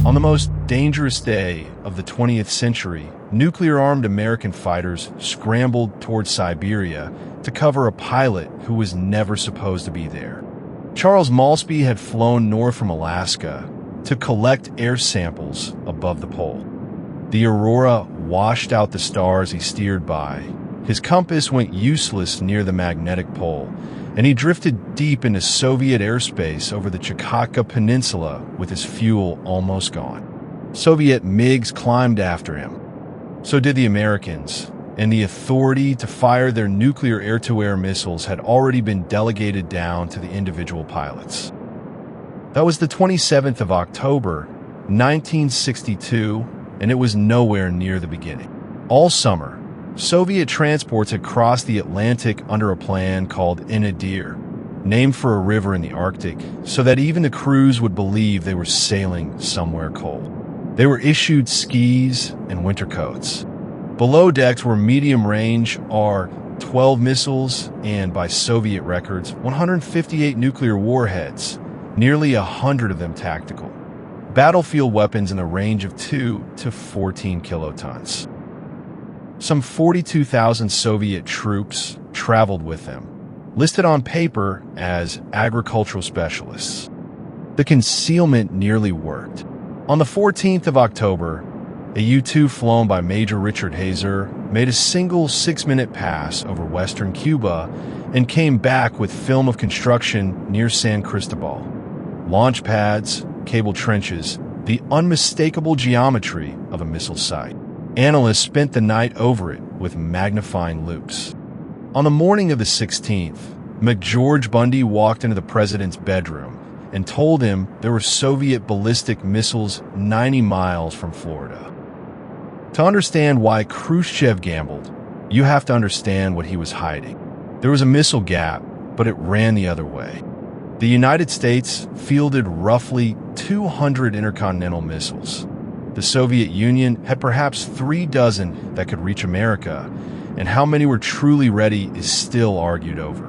On the most dangerous day of the 20th century, nuclear-armed American fighters scrambled towards Siberia to cover a pilot who was never supposed to be there. Charles Malsby had flown north from Alaska to collect air samples above the pole. The aurora washed out the stars he steered by. His compass went useless near the magnetic pole, and he drifted deep into Soviet airspace over the Chukotka Peninsula with his fuel almost gone. Soviet MiGs climbed after him. So did the Americans, and the authority to fire their nuclear air-to-air missiles had already been delegated down to the individual pilots. That was the 27th of October, 1962, and it was nowhere near the beginning. All summer, Soviet transports had crossed the Atlantic under a plan called Inadir, named for a river in the Arctic, so that even the crews would believe they were sailing somewhere cold. They were issued skis and winter coats. Below decks were medium-range R-12 missiles and, by Soviet records, 158 nuclear warheads, nearly 100 of them tactical. Battlefield weapons in the range of 2 to 14 kilotons. Some 42,000 Soviet troops traveled with them, listed on paper as agricultural specialists. The concealment nearly worked. On the 14th of October, a U-2 flown by Major Richard Hazer made a single 6-minute pass over western Cuba and came back with film of construction near San Cristobal. Launch pads, cable trenches, the unmistakable geometry of a missile site. Analysts spent the night over it with magnifying loupes. On the morning of the 16th, McGeorge Bundy walked into the president's bedroom and told him there were Soviet ballistic missiles 90 miles from Florida. To understand why Khrushchev gambled, you have to understand what he was hiding. There was a missile gap, but it ran the other way. The United States fielded roughly 200 intercontinental missiles. The Soviet Union had perhaps 3 dozen that could reach America, and how many were truly ready is still argued over.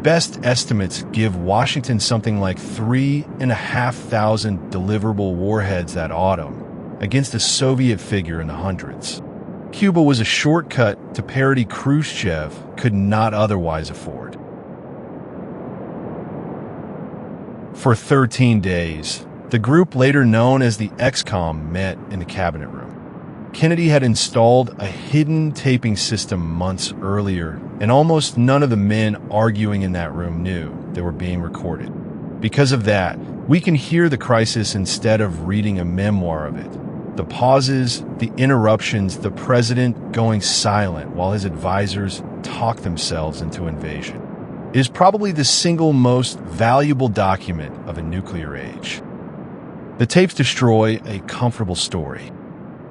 Best estimates give Washington something like 3,500 deliverable warheads that autumn, against a Soviet figure in the hundreds. Cuba was a shortcut to parity Khrushchev could not otherwise afford. For 13 days, the group later known as the XCOM met in the cabinet room. Kennedy had installed a hidden taping system months earlier, and almost none of the men arguing in that room knew they were being recorded. Because of that, we can hear the crisis instead of reading a memoir of it. The pauses, the interruptions, the president going silent while his advisors talk themselves into invasion is probably the single most valuable document of a nuclear age. The tapes destroy a comfortable story.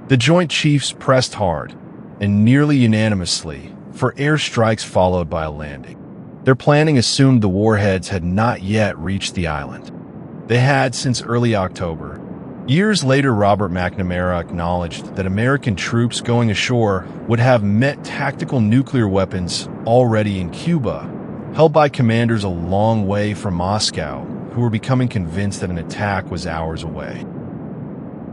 The Joint Chiefs pressed hard, and nearly unanimously, for airstrikes followed by a landing. Their planning assumed the warheads had not yet reached the island. They had since early October. Years later, Robert McNamara acknowledged that American troops going ashore would have met tactical nuclear weapons already in Cuba, held by commanders a long way from Moscow, who were becoming convinced that an attack was hours away.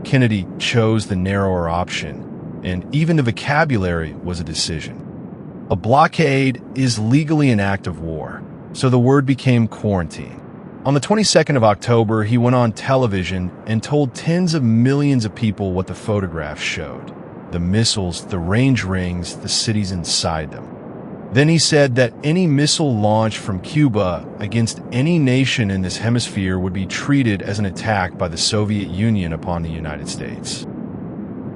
Kennedy chose the narrower option, and even the vocabulary was a decision. A blockade is legally an act of war, so the word became quarantine. On the 22nd of October, he went on television and told tens of millions of people what the photographs showed: the missiles, the range rings, the cities inside them. Then he said that any missile launch from Cuba against any nation in this hemisphere would be treated as an attack by the Soviet Union upon the United States.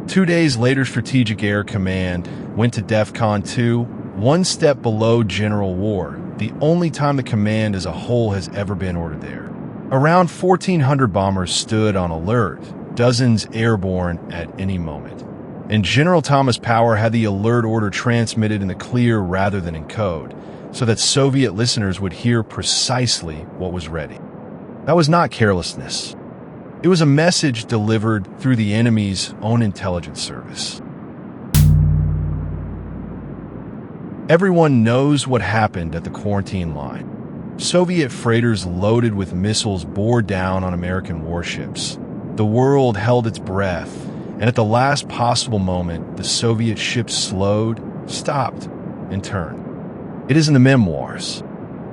2 days later, Strategic Air Command went to DEFCON 2, one step below General War, the only time the command as a whole has ever been ordered there. Around 1,400 bombers stood on alert, dozens airborne at any moment. And General Thomas Power had the alert order transmitted in the clear rather than in code, so that Soviet listeners would hear precisely what was ready. That was not carelessness. It was a message delivered through the enemy's own intelligence service. Everyone knows what happened at the quarantine line. Soviet freighters loaded with missiles bore down on American warships. The world held its breath, and at the last possible moment, the Soviet ship slowed, stopped, and turned. It is in the memoirs.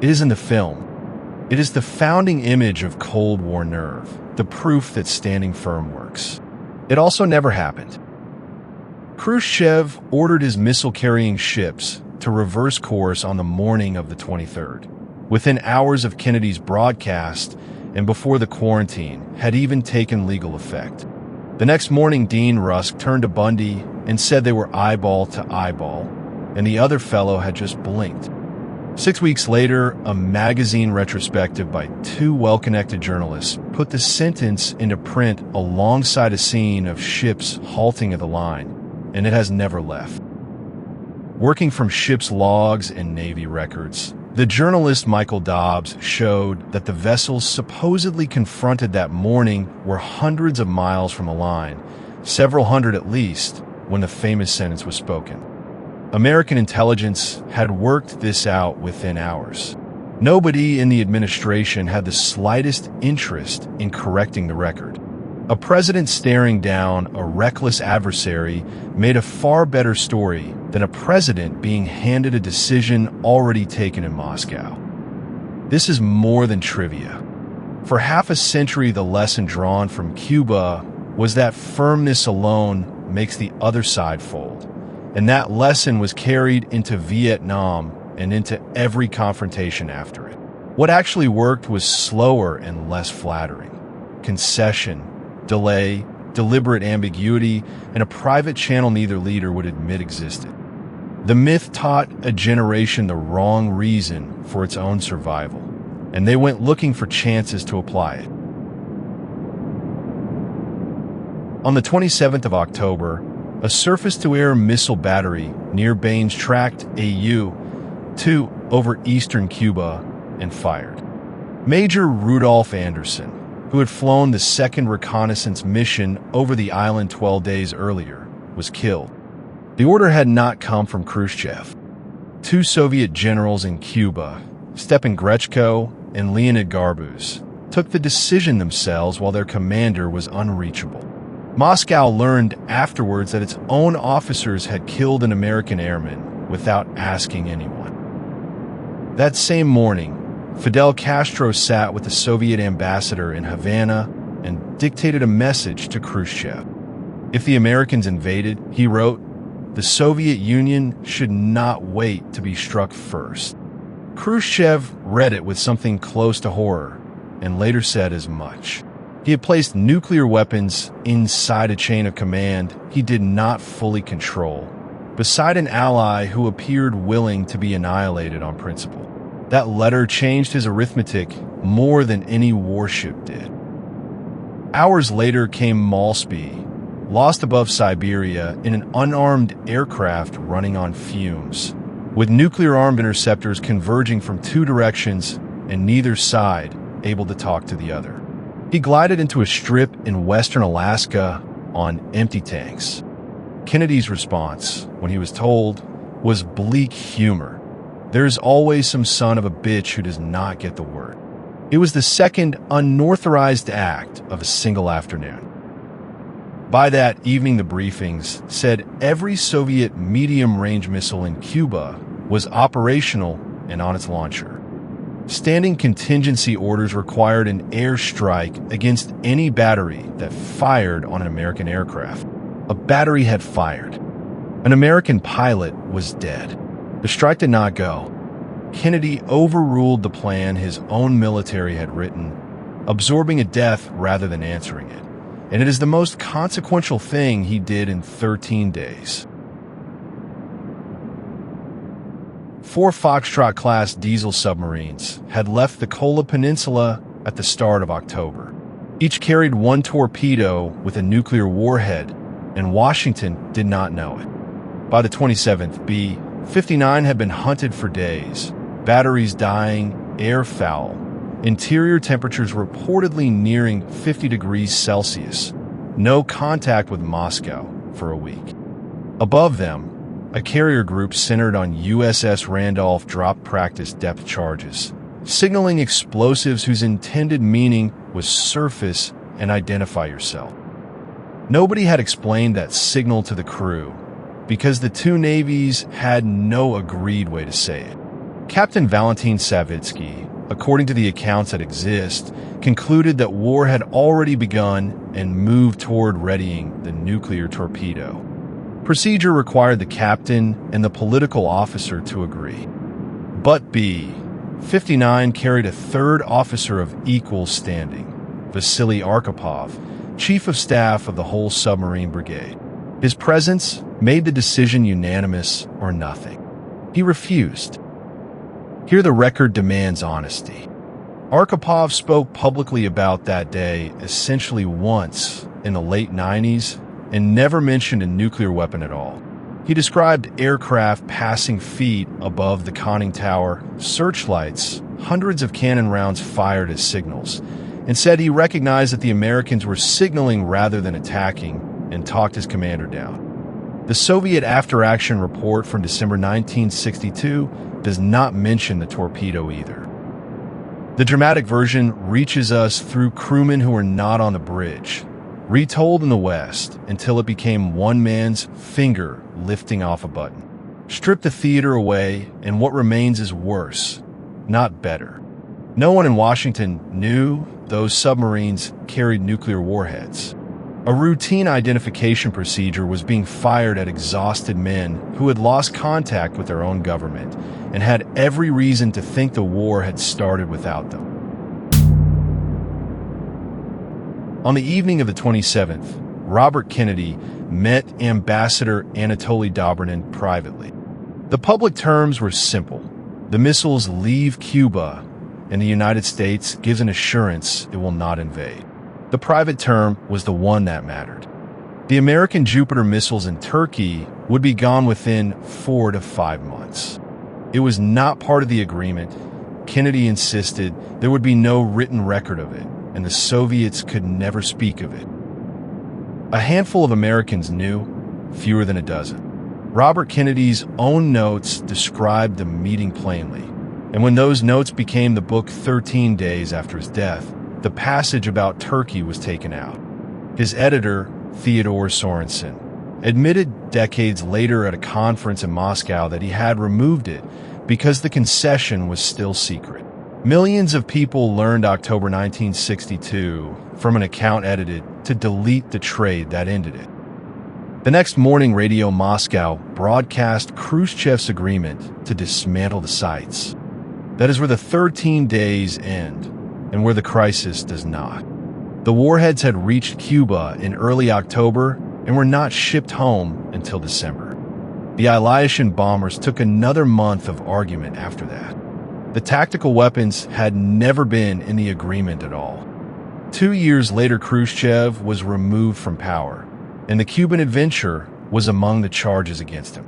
It is in the film. It is the founding image of Cold War nerve, the proof that standing firm works. It also never happened. Khrushchev ordered his missile-carrying ships to reverse course on the morning of the 23rd, within hours of Kennedy's broadcast and before the quarantine had even taken legal effect. The next morning, Dean Rusk turned to Bundy and said they were eyeball to eyeball, and the other fellow had just blinked. 6 weeks later, a magazine retrospective by two well-connected journalists put the sentence into print alongside a scene of ships halting at the line, and it has never left. Working from ship's logs and Navy records, the journalist Michael Dobbs showed that the vessels supposedly confronted that morning were hundreds of miles from the line, several hundred at least, when the famous sentence was spoken. American intelligence had worked this out within hours. Nobody in the administration had the slightest interest in correcting the record. A president staring down a reckless adversary made a far better story than a president being handed a decision already taken in Moscow. This is more than trivia. For half a century, the lesson drawn from Cuba was that firmness alone makes the other side fold. And that lesson was carried into Vietnam and into every confrontation after it. What actually worked was slower and less flattering. Concession, delay, deliberate ambiguity, and a private channel neither leader would admit existed. The myth taught a generation the wrong reason for its own survival, and they went looking for chances to apply it. On the 27th of October, a surface-to-air missile battery near Baines tracked a U-2 over eastern Cuba and fired. Major Rudolph Anderson, who had flown the second reconnaissance mission over the island 12 days earlier, was killed. The order had not come from Khrushchev. Two Soviet generals in Cuba, Stepan Grechko and Leonid Garbuz, took the decision themselves while their commander was unreachable. Moscow learned afterwards that its own officers had killed an American airman without asking anyone. That same morning, Fidel Castro sat with the Soviet ambassador in Havana and dictated a message to Khrushchev. If the Americans invaded, he wrote, the Soviet Union should not wait to be struck first. Khrushchev read it with something close to horror and later said as much. He had placed nuclear weapons inside a chain of command he did not fully control, beside an ally who appeared willing to be annihilated on principle. That letter changed his arithmetic more than any warship did. Hours later came Malsby, lost above Siberia in an unarmed aircraft running on fumes, with nuclear-armed interceptors converging from two directions and neither side able to talk to the other. He glided into a strip in western Alaska on empty tanks. Kennedy's response, when he was told, was bleak humor. There's always some son of a bitch who does not get the word. It was the second unauthorized act of a single afternoon. By that evening, the briefings said every Soviet medium-range missile in Cuba was operational and on its launcher. Standing contingency orders required an airstrike against any battery that fired on an American aircraft. A battery had fired. An American pilot was dead. The strike did not go. Kennedy overruled the plan his own military had written, absorbing a death rather than answering it. And it is the most consequential thing he did in 13 days. 4 Foxtrot-class diesel submarines had left the Kola Peninsula at the start of October. Each carried one torpedo with a nuclear warhead, and Washington did not know it. By the 27th, B-59 had been hunted for days, batteries dying, air foul, interior temperatures reportedly nearing 50 degrees Celsius, no contact with Moscow for a week. Above them, a carrier group centered on USS Randolph dropped practice depth charges, signaling explosives whose intended meaning was surface and identify yourself. Nobody had explained that signal to the crew, because the two navies had no agreed way to say it. Captain Valentin Savitsky, according to the accounts that exist, concluded that war had already begun and moved toward readying the nuclear torpedo. Procedure required the captain and the political officer to agree. But B-59 carried a third officer of equal standing, Vasily Arkhipov, chief of staff of the whole submarine brigade. His presence made the decision unanimous or nothing. He refused. Here the record demands honesty. Arkhipov spoke publicly about that day essentially once in the late 90s and never mentioned a nuclear weapon at all. He described aircraft passing feet above the conning tower, searchlights, hundreds of cannon rounds fired as signals, and said he recognized that the Americans were signaling rather than attacking, and talked his commander down. The Soviet after-action report from December 1962 does not mention the torpedo either. The dramatic version reaches us through crewmen who were not on the bridge, retold in the West until it became one man's finger lifting off a button. Strip the theater away, and what remains is worse, not better. No one in Washington knew those submarines carried nuclear warheads. A routine identification procedure was being fired at exhausted men who had lost contact with their own government and had every reason to think the war had started without them. On the evening of the 27th, Robert Kennedy met Ambassador Anatoly Dobrynin privately. The public terms were simple. The missiles leave Cuba, and the United States gives an assurance it will not invade. The private term was the one that mattered. The American Jupiter missiles in Turkey would be gone within 4 to 5 months. It was not part of the agreement. Kennedy insisted there would be no written record of it, and the Soviets could never speak of it. A handful of Americans knew, fewer than a dozen. Robert Kennedy's own notes described the meeting plainly, and when those notes became the book 13 days after his death, the passage about Turkey was taken out. His editor, Theodore Sorensen, admitted decades later at a conference in Moscow that he had removed it because the concession was still secret. Millions of people learned October 1962 from an account edited to delete the trade that ended it. The next morning, Radio Moscow broadcast Khrushchev's agreement to dismantle the sites. That is where the 13 days end, and where the crisis does not. The warheads had reached Cuba in early October and were not shipped home until December. The Ilyushin bombers took another month of argument after that. The tactical weapons had never been in the agreement at all. 2 years later, Khrushchev was removed from power, and the Cuban adventure was among the charges against him.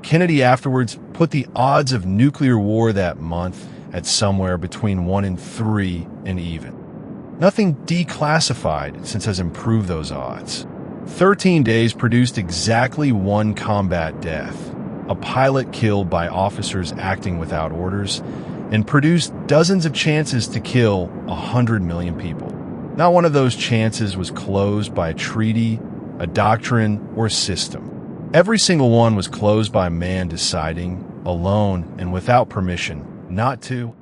Kennedy afterwards put the odds of nuclear war that month at somewhere between 1 in 3 and even. Nothing declassified since has improved those odds. 13 days produced exactly one combat death, a pilot killed by officers acting without orders, and produced dozens of chances to kill 100 million people. Not one of those chances was closed by a treaty, a doctrine, or a system. Every single one was closed by a man deciding, alone and without permission, not to